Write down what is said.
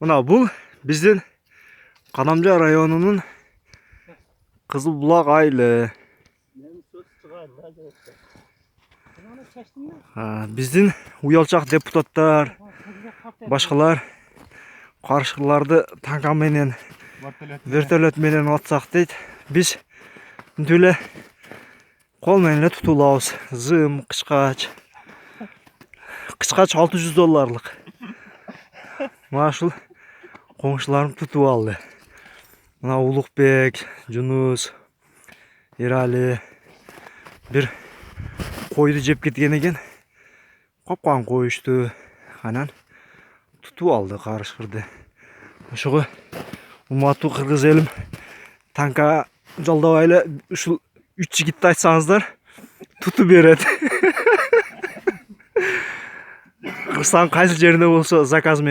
Мына бұл біздің Қадамжа районының Қызылбұлақ айылы. Біздің уялчақ депутаттар, башқалар қаршыларды танкаменен, вертолетменен атсақ дейді. Біз түлі қолменле тұтулауыз. Зым, қышқач. Қышқач $600. Машыл қоңшыларым тұту алды. Мына Улықбек, Жүнус, Ерали бір қойды жеп кеткен екен. Қопқан қойышты. Анан тұту алды қарышқырды. Шығы ұмату қырғыз елім танка жалдабайлы 3 жігітті айтсаңыздар тұту береді. Қырсан қайсы жерінде болса заказмен